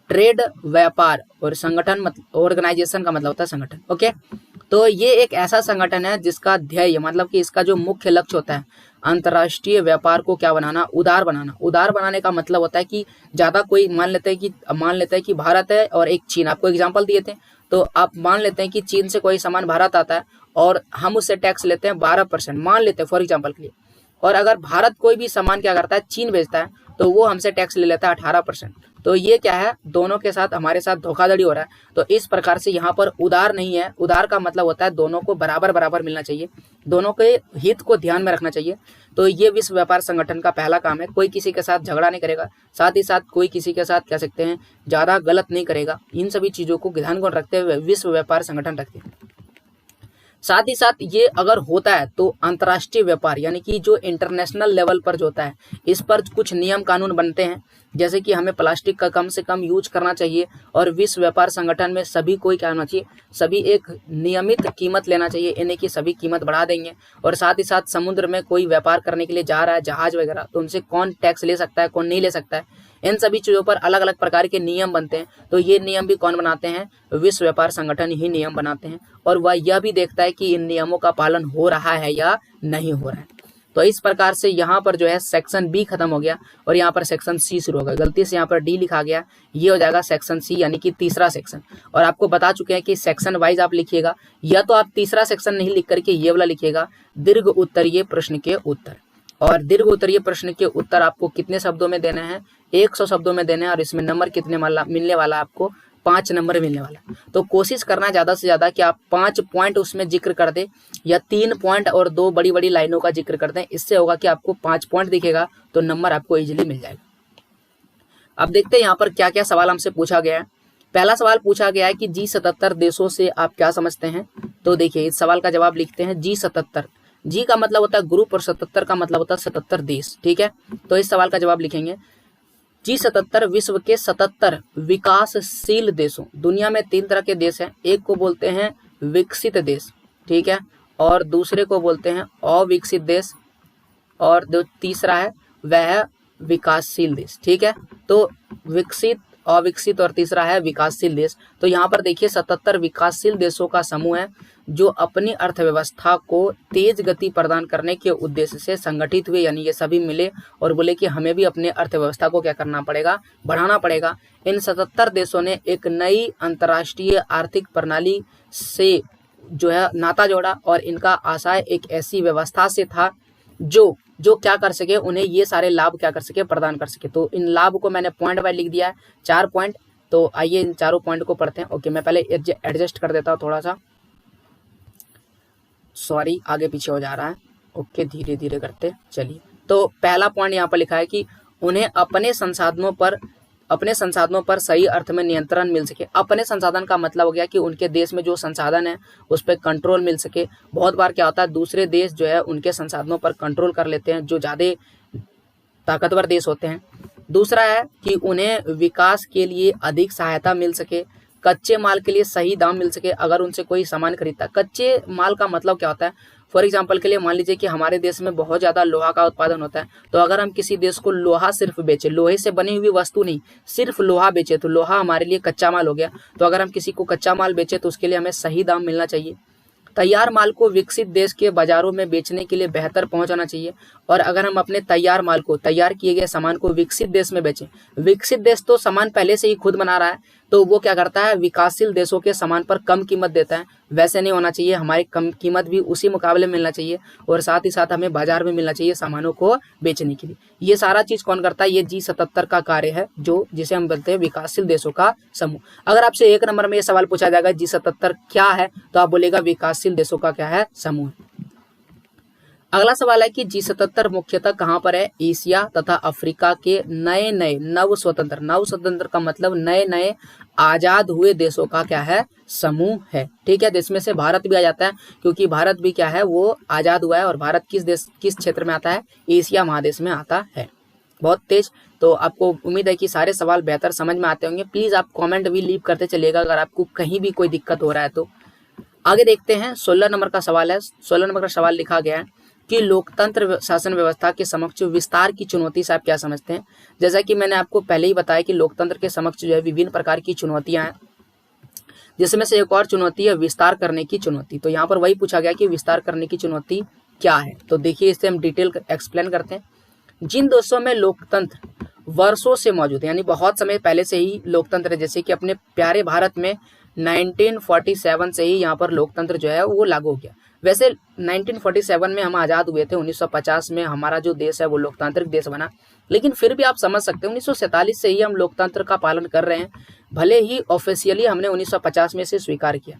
ट्रेड व्यापार, और संगठन मतलब ऑर्गेनाइजेशन का मतलब होता है संगठन। ओके, तो ये एक ऐसा संगठन है जिसका ध्येय मतलब कि इसका जो मुख्य लक्ष्य होता है अंतर्राष्ट्रीय व्यापार को क्या बनाना, उदार बनाना। उदार बनाने का मतलब होता है कि ज्यादा कोई मान लेते हैं कि भारत है और एक चीन, आपको एग्जांपल दिए थे। तो आप मान लेते हैं कि चीन से कोई सामान भारत आता है और हम उससे टैक्स लेते हैं 12%, मान लेते हैं फॉर एग्जांपल के लिए। और अगर भारत कोई भी सामान क्या करता है, चीन बेचता है, तो वो हमसे टैक्स ले लेता है 18%। तो ये क्या है, दोनों के साथ हमारे साथ धोखाधड़ी हो रहा है। तो इस प्रकार से यहाँ पर उदार नहीं है। उदार का मतलब होता है दोनों को बराबर बराबर मिलना चाहिए, दोनों के हित को ध्यान में रखना चाहिए। तो ये विश्व व्यापार संगठन का पहला काम है, कोई किसी के साथ झगड़ा नहीं करेगा, साथ ही साथ कोई किसी के साथ कह सकते हैं ज्यादा गलत नहीं करेगा। इन सभी चीजों को ध्यान को रखते हुए विश्व व्यापार संगठन रखते हैं। साथ ही साथ ये अगर होता है तो अंतर्राष्ट्रीय व्यापार, यानी कि जो इंटरनेशनल लेवल पर जो होता है, इस पर कुछ नियम कानून बनते हैं, जैसे कि हमें प्लास्टिक का कम से कम यूज करना चाहिए, और विश्व व्यापार संगठन में सभी को क्या होना चाहिए, सभी एक नियमित कीमत लेना चाहिए, इन्हें की सभी कीमत बढ़ा देंगे। और साथ ही साथ समुद्र में कोई व्यापार करने के लिए जा रहा है, जहाज वगैरह, तो उनसे कौन टैक्स ले सकता है, कौन नहीं ले सकता है, इन सभी चीजों पर अलग अलग प्रकार के नियम बनते हैं। तो ये नियम भी कौन बनाते हैं, विश्व व्यापार संगठन ही नियम बनाते हैं, और वह यह भी देखता है कि इन नियमों का पालन हो रहा है या नहीं हो रहा है। तो इस प्रकार से यहाँ पर जो है सेक्शन बी खत्म हो गया और यहाँ पर सेक्शन सी शुरू हो गया। गलती से यहाँ पर डी लिखा गया, ये हो जाएगा सेक्शन सी, यानी कि तीसरा सेक्शन। और आपको बता चुके हैं कि सेक्शन वाइज आप लिखिएगा, या तो आप तीसरा सेक्शन नहीं लिख करके ये वाला लिखिएगा, दीर्घ उत्तरीय प्रश्न के उत्तर। और दीर्घ उत्तरीय प्रश्न के उत्तर आपको कितने शब्दों में देने हैं, 100 शब्दों में देने हैं, और इसमें नंबर कितने मिलने वाला, आपको 5 नंबर मिलने वाला। तो कोशिश करना ज्यादा से ज्यादा कि आप 5 पॉइंट उसमें जिक्र कर दे, या 3 पॉइंट और 2 बड़ी बड़ी लाइनों का जिक्र कर दें। इससे होगा कि आपको 5 पॉइंट दिखेगा, तो नंबर आपको इजीली मिल जाएगा। अब देखते हैं यहाँ पर क्या क्या सवाल हमसे पूछा गया है। पहला सवाल पूछा गया है कि G77 देशों से आप क्या समझते हैं। तो देखिए, इस सवाल का जवाब लिखते हैं G77। जी का मतलब होता है ग्रुप और 77 का मतलब होता है 77 देश। ठीक है, तो इस सवाल का जवाब लिखेंगे G77 विश्व के 77 विकासशील देशों। दुनिया में 3 तरह के देश हैं, एक को बोलते हैं विकसित देश, ठीक है, और दूसरे को बोलते हैं अविकसित देश, और जो तीसरा है वह है विकासशील देश। ठीक है, तो विकसित, अविकसित और तीसरा है विकासशील देश। तो यहाँ पर देखिए 77 विकासशील देशों का समूह है जो अपनी अर्थव्यवस्था को तेज गति प्रदान करने के उद्देश्य से संगठित हुए, यानी ये सभी मिले और बोले कि हमें भी अपने अर्थव्यवस्था को क्या करना पड़ेगा, बढ़ाना पड़ेगा। इन 77 देशों ने एक नई अंतर्राष्ट्रीय आर्थिक प्रणाली से जो है नाता जोड़ा, और इनका आशय एक ऐसी व्यवस्था से था जो क्या कर सके, उन्हें ये सारे लाभ क्या कर सके, प्रदान कर सके। तो इन लाभ को मैंने पॉइंट वाइज लिख दिया है, 4 पॉइंट। तो आइए इन चारों पॉइंट को पढ़ते हैं। ओके, मैं पहले एडजस्ट कर देता हूँ थोड़ा सा, सॉरी आगे पीछे हो जा रहा है। ओके, धीरे धीरे करते चलिए। तो पहला पॉइंट यहाँ पर लिखा है कि उन्हें अपने संसाधनों पर अपने संसाधनों पर सही अर्थ में नियंत्रण मिल सके। अपने संसाधन का मतलब हो गया कि उनके देश में जो संसाधन है उस पर कंट्रोल मिल सके। बहुत बार क्या होता है, दूसरे देश जो है उनके संसाधनों पर कंट्रोल कर लेते हैं, जो ज़्यादा ताकतवर देश होते हैं। दूसरा है कि उन्हें विकास के लिए अधिक सहायता मिल सके, कच्चे माल के लिए सही दाम मिल सके। अगर उनसे कोई सामान खरीदता है, कच्चे माल का मतलब क्या होता है, फॉर एग्जाम्पल के लिए मान लीजिए कि हमारे देश में बहुत ज़्यादा लोहा का उत्पादन होता है, तो अगर हम किसी देश को लोहा सिर्फ बेचें, लोहे से बनी हुई वस्तु नहीं, सिर्फ लोहा बेचे, तो लोहा हमारे लिए कच्चा माल हो गया। तो अगर हम किसी को कच्चा माल बेचे तो उसके लिए हमें सही दाम मिलना चाहिए। तैयार माल को विकसित देश के बाजारों में बेचने के लिए बेहतर पहुंचाना चाहिए। और अगर हम अपने तैयार माल को, तैयार किए गए सामान को विकसित देश में बेचें, विकसित देश तो सामान पहले से ही खुद बना रहा है, तो वो क्या करता है, विकासशील देशों के सामान पर कम कीमत देता है। वैसे नहीं होना चाहिए, हमारी कम कीमत भी उसी मुकाबले में मिलना चाहिए और साथ ही साथ हमें बाजार में मिलना चाहिए सामानों को बेचने के लिए। ये सारा चीज कौन करता है, ये G77 का कार्य है, जो जिसे हम बोलते हैं विकासशील देशों का समूह। अगर आपसे 1 नंबर में ये सवाल पूछा जाएगा G77 क्या है, तो आप बोलेगा विकासशील देशों का क्या है, समूह। अगला सवाल है कि G77 मुख्यतः कहाँ पर है, एशिया तथा अफ्रीका के नए नए नव स्वतंत्र का मतलब नए नए आजाद हुए देशों का क्या है, समूह है। ठीक है, जिसमें से भारत भी आ जाता है, क्योंकि भारत भी क्या है, वो आजाद हुआ है। और भारत किस क्षेत्र में आता है, एशिया महादेश में आता है। बहुत तेज। तो आपको उम्मीद है कि सारे सवाल बेहतर समझ में आते होंगे। प्लीज आप कॉमेंट भी लीव करते चलिएगा अगर आपको कहीं भी कोई दिक्कत हो रहा है तो। आगे देखते हैं, 16 नंबर का सवाल है। 16 नंबर का सवाल लिखा गया है कि लोकतंत्र शासन व्यवस्था के समक्ष विस्तार की चुनौती से आप क्या समझते हैं। जैसा कि मैंने आपको पहले ही बताया कि लोकतंत्र के समक्ष जो है विभिन्न प्रकार की चुनौतियां हैं, जिसमें से एक और चुनौती है विस्तार करने की चुनौती। तो यहाँ पर वही पूछा गया कि विस्तार करने की चुनौती क्या है। तो देखिए, इसे हम डिटेल एक्सप्लेन करते हैं। जिन देशों में लोकतंत्र वर्षों से मौजूद है, यानी बहुत समय पहले से ही लोकतंत्र है, जैसे कि अपने प्यारे भारत में 1947 से ही यहाँ पर लोकतंत्र जो है वो लागू हो गया। वैसे 1947 में हम आज़ाद हुए थे, 1950 में हमारा जो देश है वो लोकतांत्रिक देश बना, लेकिन फिर भी आप समझ सकते हैं 1947 से ही हम लोकतंत्र का पालन कर रहे हैं, भले ही ऑफिशियली हमने 1950 में से स्वीकार किया।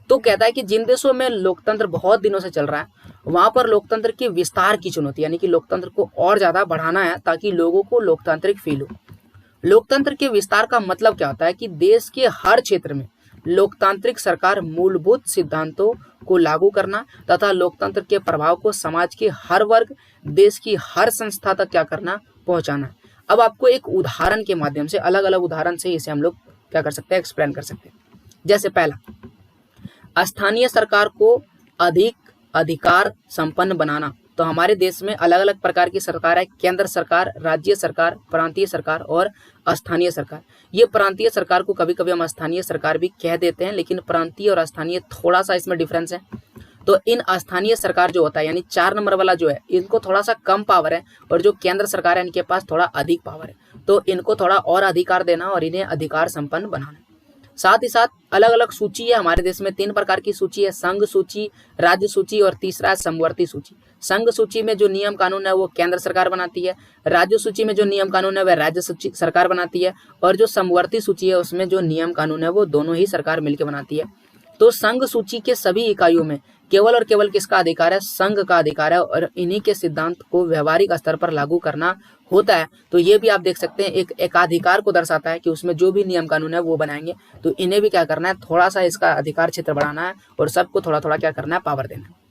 तो कहता है कि जिन देशों में लोकतंत्र बहुत दिनों से चल रहा है, वहां पर लोकतंत्र के विस्तार की चुनौती, यानी कि लोकतंत्र को और ज्यादा बढ़ाना है ताकि लोगों को लोकतांत्रिक फील हो। लोकतंत्र के विस्तार का मतलब क्या होता है कि देश के हर क्षेत्र में लोकतांत्रिक सरकार मूलभूत सिद्धांतों को लागू करना तथा लोकतंत्र के प्रभाव को समाज के हर वर्ग, देश की हर संस्था तक क्या करना, पहुंचाना। अब आपको एक उदाहरण के माध्यम से, अलग अलग उदाहरण से इसे हम लोग क्या कर सकते हैं, एक्सप्लेन कर सकते हैं। जैसे पहला, स्थानीय सरकार को अधिक अधिकार संपन्न बनाना। तो हमारे देश में अलग अलग प्रकार की सरकार है, केंद्र सरकार, राज्य सरकार, प्रांतीय सरकार और स्थानीय सरकार। ये प्रांतीय सरकार को कभी कभी हम स्थानीय सरकार भी कह देते हैं, लेकिन प्रांतीय और स्थानीय थोड़ा सा इसमें डिफरेंस है। तो इन स्थानीय सरकार जो होता है, यानी 4 नंबर वाला जो है, इनको थोड़ा सा कम पावर है, और जो केंद्र सरकार है इनके पास थोड़ा अधिक पावर है। तो इनको थोड़ा और अधिकार देना और इन्हें अधिकार संपन्न बनाना। साथ ही साथ अलग अलग सूची है हमारे देश में, 3 प्रकार की सूची है, संघ सूची, राज्य सूची और तीसरा है समवर्ती सूची। संघ सूची में जो नियम कानून है वो केंद्र सरकार बनाती है, राज्य सूची में जो नियम कानून है वह राज्य सरकार बनाती है, और जो समवर्ती सूची है उसमें जो नियम कानून है वो दोनों ही सरकार मिलकर बनाती है। तो संघ सूची के सभी इकाइयों में केवल और केवल किसका अधिकार है, संघ का अधिकार है, और इन्हीं के सिद्धांत को व्यवहारिक स्तर पर लागू करना होता है। तो ये भी आप देख सकते हैं एक एकाधिकार को दर्शाता है कि उसमें जो भी नियम कानून है वो बनाएंगे। तो इन्हें भी क्या करना है, थोड़ा सा इसका अधिकार क्षेत्र बढ़ाना है और सबको थोड़ा थोड़ा क्या करना है, पावर देना है।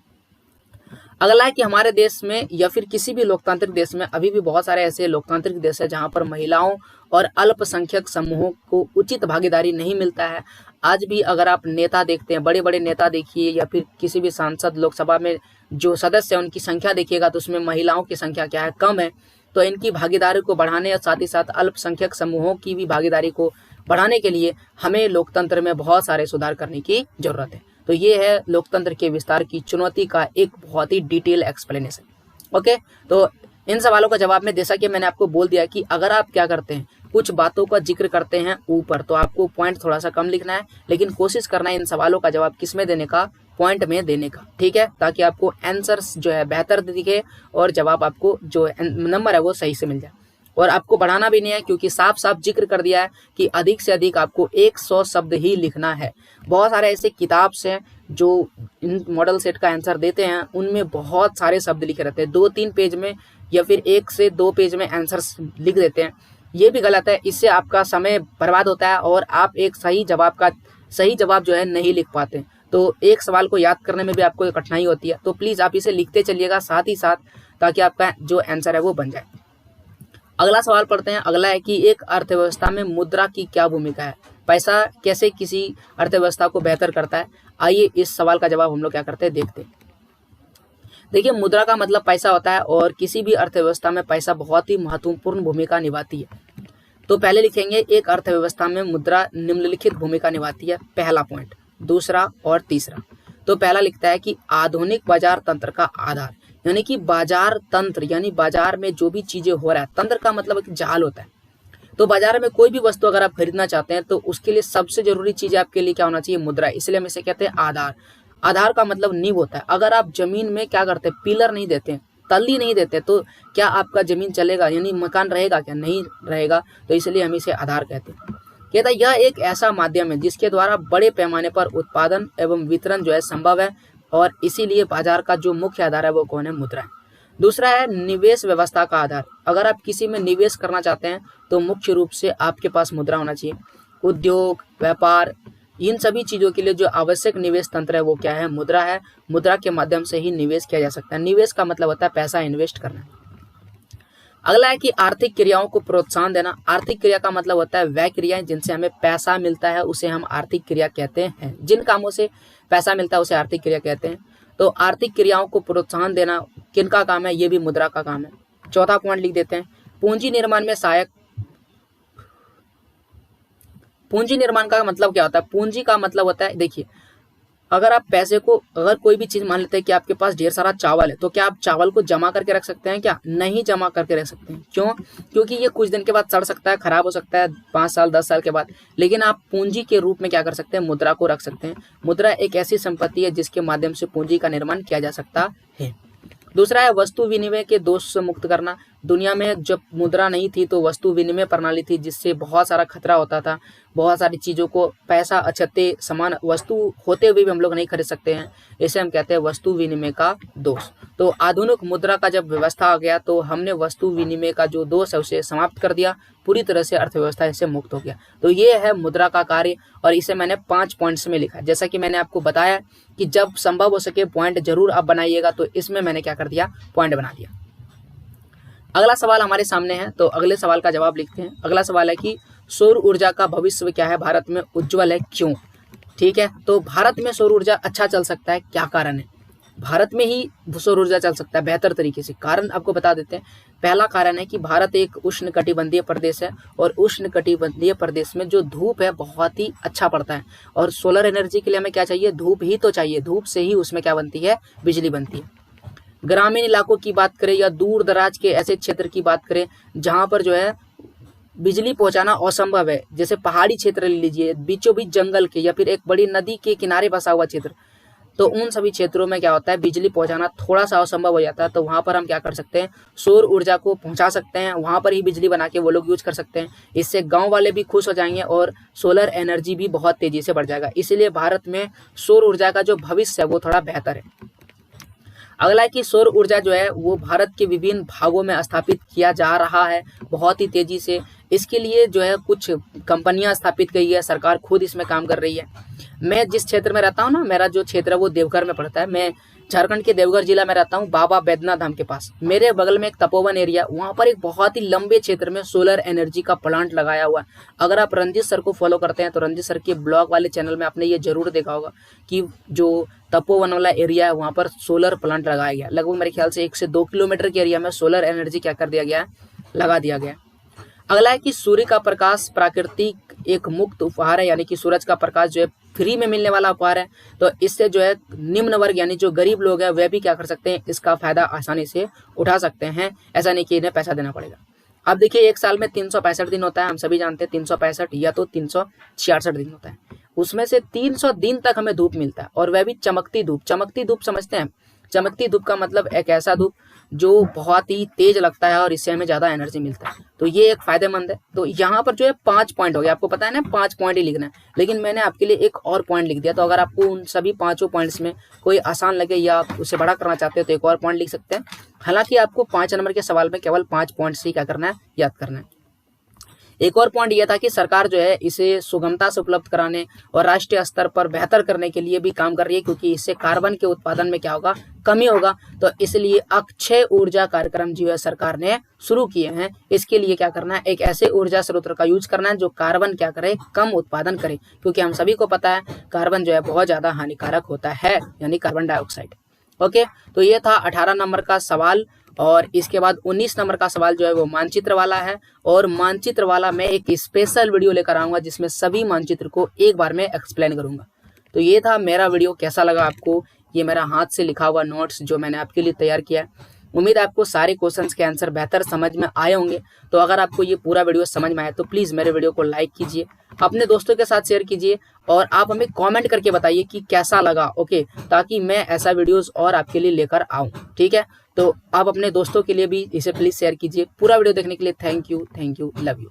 अगला है कि हमारे देश में या फिर किसी भी लोकतांत्रिक देश में अभी भी बहुत सारे ऐसे लोकतांत्रिक देश है जहां पर महिलाओं और अल्पसंख्यक समूहों को उचित भागीदारी नहीं मिलता है। आज भी अगर आप नेता देखते हैं, बड़े बड़े नेता देखिए, या फिर किसी भी सांसद, लोकसभा में जो सदस्य है उनकी संख्या देखिएगा तो उसमें महिलाओं की संख्या क्या है, कम है। तो इनकी भागीदारी को बढ़ाने और साथ ही साथ अल्पसंख्यक समूहों की भी भागीदारी को बढ़ाने के लिए हमें लोकतंत्र में बहुत सारे सुधार करने की जरूरत है। तो ये है लोकतंत्र के विस्तार की चुनौती का एक बहुत ही डिटेल एक्सप्लेनेशन। ओके, तो इन सवालों का जवाब में, जैसा कि मैंने आपको बोल दिया कि अगर आप क्या करते हैं, कुछ बातों का जिक्र करते हैं ऊपर, तो आपको पॉइंट थोड़ा सा कम लिखना है, लेकिन कोशिश करना है इन सवालों का जवाब किस में देने का, पॉइंट में देने का। ठीक है, ताकि आपको आंसर्स जो है बेहतर दिखे और जवाब आपको जो नंबर है वो सही से मिल जाए। और आपको बढ़ाना भी नहीं है, क्योंकि साफ साफ जिक्र कर दिया है कि अधिक से अधिक आपको 100 शब्द ही लिखना है। बहुत सारे ऐसे किताब से जो इन मॉडल सेट का आंसर देते हैं उनमें बहुत सारे शब्द लिखे रहते हैं, 2-3 पेज में या फिर 1 से 2 पेज में आंसर लिख देते हैं। ये भी गलत है, इससे आपका समय बर्बाद होता है और आप एक सही जवाब जो है नहीं लिख पाते। तो एक सवाल को याद करने में भी आपको कठिनाई होती है, तो प्लीज़ आप इसे लिखते चलिएगा साथ ही साथ, ताकि आपका जो आंसर है वो बन जाए। अगला सवाल पढ़ते हैं। अगला है कि एक अर्थव्यवस्था में मुद्रा की क्या भूमिका है, पैसा कैसे किसी अर्थव्यवस्था को बेहतर करता है। आइए इस सवाल का जवाब हम लोग क्या करते हैं देखते हैं। देखिए, मुद्रा का मतलब पैसा होता है और किसी भी अर्थव्यवस्था में पैसा बहुत ही महत्वपूर्ण भूमिका निभाती है। तो पहले लिखेंगे एक अर्थव्यवस्था में मुद्रा निम्नलिखित भूमिका निभाती है, पहला पॉइंट, दूसरा और तीसरा। तो पहला लिखता है कि आधुनिक बाजार तंत्र का आधार, यानी कि बाजार तंत्र यानी बाजार में जो भी चीजें हो रहा है, तंत्र का मतलब एक जाल होता है। तो बाजार में कोई भी वस्तु अगर आप खरीदना चाहते हैं तो उसके लिए सबसे जरूरी चीज आपके लिए क्या होना चाहिए, मुद्रा। इसलिए हम इसे कहते हैं आधार। आधार का मतलब नींव होता है। अगर आप जमीन में क्या करते हैं, पिलर नहीं देते, तल्ली नहीं देते, तो क्या आपका जमीन चलेगा, यानी मकान रहेगा क्या, नहीं रहेगा। तो इसलिए हम इसे आधार कहते हैं। कहता है यह एक ऐसा माध्यम है जिसके द्वारा बड़े पैमाने पर उत्पादन एवं वितरण जो है संभव है, और इसीलिए बाजार का जो मुख्य आधार है वो कौन है, मुद्रा है। दूसरा है निवेश व्यवस्था का आधार। अगर आप किसी में निवेश करना चाहते हैं तो मुख्य रूप से आपके पास मुद्रा होना चाहिए। उद्योग, व्यापार, इन सभी चीजों के लिए जो आवश्यक निवेश तंत्र है वो क्या है, मुद्रा है। मुद्रा के माध्यम से ही निवेश किया जा सकता है। निवेश का मतलब होता है पैसा इन्वेस्ट करना। अगला है कि आर्थिक क्रियाओं को प्रोत्साहन देना। आर्थिक क्रिया का मतलब होता है वह क्रियाएं जिनसे हमें पैसा मिलता है, उसे हम आर्थिक क्रिया कहते हैं। जिन कामों से पैसा मिलता है उसे आर्थिक क्रिया कहते हैं। तो आर्थिक क्रियाओं को प्रोत्साहन देना किनका काम है, ये भी मुद्रा का काम है। चौथा पॉइंट लिख देते हैं, पूंजी निर्माण में सहायक। पूंजी निर्माण का मतलब क्या होता है, पूंजी का मतलब होता है, देखिए अगर आप पैसे को, अगर कोई भी चीज मान लेते हैं कि आपके पास ढेर सारा चावल है, तो क्या आप चावल को जमा करके रख सकते हैं क्या, नहीं जमा करके रख सकते हैं। क्यों, क्योंकि ये कुछ दिन के बाद सड़ सकता है, खराब हो सकता है 5 साल 10 साल के बाद। लेकिन आप पूंजी के रूप में क्या कर सकते हैं, मुद्रा को रख सकते हैं। मुद्रा एक ऐसी संपत्ति है जिसके माध्यम से पूंजी का निर्माण किया जा सकता है। दूसरा है वस्तु विनिमय के दोष से मुक्त करना। दुनिया में जब मुद्रा नहीं थी तो वस्तु विनिमय प्रणाली थी, जिससे बहुत सारा खतरा होता था। बहुत सारी चीज़ों को पैसा अछते सामान वस्तु होते हुए भी हम लोग नहीं खरीद सकते हैं। इसे हम कहते हैं वस्तु विनिमय का दोष। तो आधुनिक मुद्रा का जब व्यवस्था आ गया तो हमने वस्तु विनिमय का जो दोष है उसे समाप्त कर दिया, पूरी तरह से अर्थव्यवस्था इससे मुक्त हो गया। तो ये है मुद्रा का कार्य, और इसे मैंने 5 पॉइंट्स में लिखा। जैसा कि मैंने आपको बताया कि जब संभव हो सके पॉइंट जरूर आप बनाइएगा, तो इसमें मैंने क्या कर दिया, पॉइंट बना दिया। अगला सवाल हमारे सामने है, तो अगले सवाल का जवाब लिखते हैं। अगला सवाल है कि सौर ऊर्जा का भविष्य क्या है, भारत में उज्जवल है, क्यों। ठीक है, तो भारत में सौर ऊर्जा अच्छा चल सकता है, क्या कारण है, भारत में ही सौर ऊर्जा चल सकता है बेहतर तरीके से। कारण आपको बता देते हैं। पहला कारण है कि भारत एक उष्णकटिबंधीय प्रदेश है, और उष्णकटिबंधीय प्रदेश में जो धूप है बहुत ही अच्छा पड़ता है, और सोलर एनर्जी के लिए हमें क्या चाहिए, धूप ही तो चाहिए। धूप से ही उसमें क्या बनती है, बिजली बनती है। ग्रामीण इलाकों की बात करें या दूर दराज के ऐसे क्षेत्र की बात करें जहां पर जो है बिजली पहुंचाना असंभव है, जैसे पहाड़ी क्षेत्र ले लीजिए, बीचों बीच जंगल के, या फिर एक बड़ी नदी के किनारे बसा हुआ क्षेत्र, तो उन सभी क्षेत्रों में क्या होता है, बिजली पहुंचाना थोड़ा सा असंभव हो जाता है। तो वहां पर हम क्या कर सकते हैं, सौर ऊर्जा को पहुंचा सकते हैं, वहां पर ही बिजली बना के वो लोग यूज कर सकते हैं। इससे गांव वाले भी खुश हो जाएंगे और सोलर एनर्जी भी बहुत तेजी से बढ़ जाएगा। इसीलिए भारत में सौर ऊर्जा का जो भविष्य है वो थोड़ा बेहतर है। अगला है कि सौर ऊर्जा जो है वो भारत के विभिन्न भागों में स्थापित किया जा रहा है बहुत ही तेजी से। इसके लिए जो है कुछ कंपनियां स्थापित की है, सरकार खुद इसमें काम कर रही है। मैं जिस क्षेत्र में रहता हूँ ना, मेरा जो क्षेत्र है वो देवघर में पड़ता है। मैं झारखंड के देवघर जिला में रहता हूँ, बाबा बैद्यनाथ धाम के पास। मेरे बगल में एक तपोवन एरिया, वहाँ पर एक बहुत ही लंबे क्षेत्र में सोलर एनर्जी का प्लांट लगाया हुआ है। अगर आप रंजित सर को फॉलो करते हैं तो रंजित सर के ब्लॉग वाले चैनल में आपने ये जरूर देखा होगा कि जो तपोवन वाला एरिया है वहाँ पर सोलर प्लांट लगाया गया। लगभग मेरे ख्याल से 1 से 2 किलोमीटर के एरिया में सोलर एनर्जी क्या कर दिया गया है, लगा दिया गया है। अगला है कि सूर्य का प्रकाश प्राकृतिक एक मुक्त उपहार है, यानी कि सूरज का प्रकाश जो है फ्री में मिलने वाला उपहार है। तो इससे जो है निम्न वर्ग यानी जो गरीब लोग हैं वह भी क्या कर सकते हैं, इसका फायदा आसानी से उठा सकते हैं। ऐसा नहीं कि इन्हें पैसा देना पड़ेगा। अब देखिए, एक साल में 365 दिन होता है, हम सभी जानते हैं 365 या तो 366 दिन होता है। उसमें से 300 दिन तक हमें धूप मिलता है, और वह भी चमकती धूप। चमकती धूप समझते हैं, चमकती धूप का मतलब एक ऐसा धूप जो बहुत ही तेज लगता है और इससे हमें ज्यादा एनर्जी मिलता है। तो ये एक फायदेमंद है। तो यहाँ पर जो है 5 पॉइंट हो गया, आपको पता है ना 5 पॉइंट ही लिखना है, लेकिन मैंने आपके लिए एक और पॉइंट लिख दिया। तो अगर आपको उन सभी 5 पॉइंट्स में कोई आसान लगे या आप उसे बड़ा करना चाहते हो तो एक और पॉइंट लिख सकते हैं। हालांकि आपको 5 नंबर के सवाल में केवल 5 पॉइंट्स ही क्या करना है, याद करना है। एक और पॉइंट ये था कि सरकार जो है इसे सुगमता से उपलब्ध कराने और राष्ट्रीय स्तर पर बेहतर करने के लिए भी काम कर रही है, क्योंकि इससे कार्बन के उत्पादन में क्या होगा, कमी होगा। तो इसलिए अक्षय ऊर्जा कार्यक्रम जो है सरकार ने शुरू किए हैं। इसके लिए क्या करना है, एक ऐसे ऊर्जा स्रोत का यूज करना है जो कार्बन क्या करे, कम उत्पादन करे, क्योंकि हम सभी को पता है कार्बन जो है बहुत ज्यादा हानिकारक होता है, यानी कार्बन डाइऑक्साइड। ओके, तो ये था 18 नंबर का सवाल। और इसके बाद 19 नंबर का सवाल जो है वो मानचित्र वाला है, और मानचित्र वाला मैं एक स्पेशल वीडियो लेकर आऊंगा जिसमें सभी मानचित्र को एक बार में एक्सप्लेन करूंगा। तो ये था मेरा वीडियो, कैसा लगा आपको? ये मेरा हाथ से लिखा हुआ नोट्स जो मैंने आपके लिए तैयार किया है। उम्मीद है आपको सारे क्वेश्चंस के आंसर बेहतर समझ में आए होंगे। तो अगर आपको ये पूरा वीडियो समझ में आया तो प्लीज़ मेरे वीडियो को लाइक कीजिए, अपने दोस्तों के साथ शेयर कीजिए, और आप हमें कमेंट करके बताइए कि कैसा लगा। ओके, ताकि मैं ऐसा वीडियोस और आपके लिए लेकर आऊँ। ठीक है, तो आप अपने दोस्तों के लिए भी इसे प्लीज़ शेयर कीजिए। पूरा वीडियो देखने के लिए थैंक यू, लव यू।